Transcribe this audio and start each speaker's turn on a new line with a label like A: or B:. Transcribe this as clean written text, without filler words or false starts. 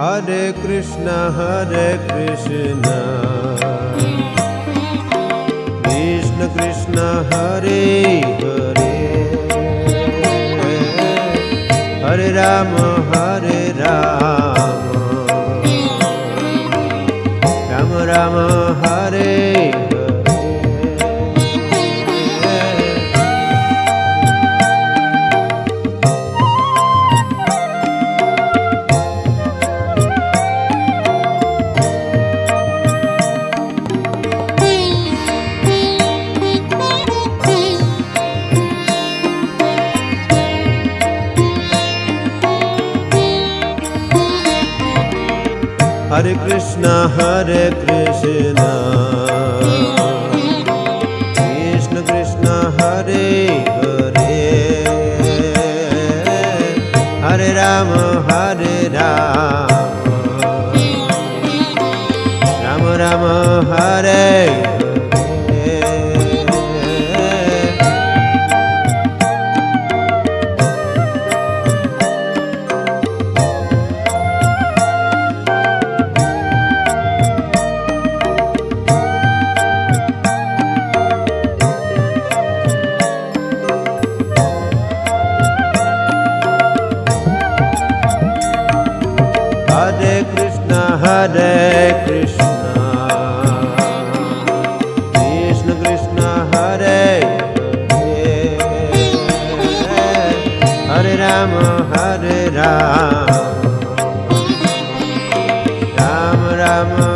A: Hare Krishna Krishna Krishna Hare Hare Hare Rama Rama Rama Hare Hare Krishna Krishna Krishna Hare Hare Hare Rama Rama Rama Hare Hare Krishna Krishna Krishna Hare Hare Hare Rama Rama Rama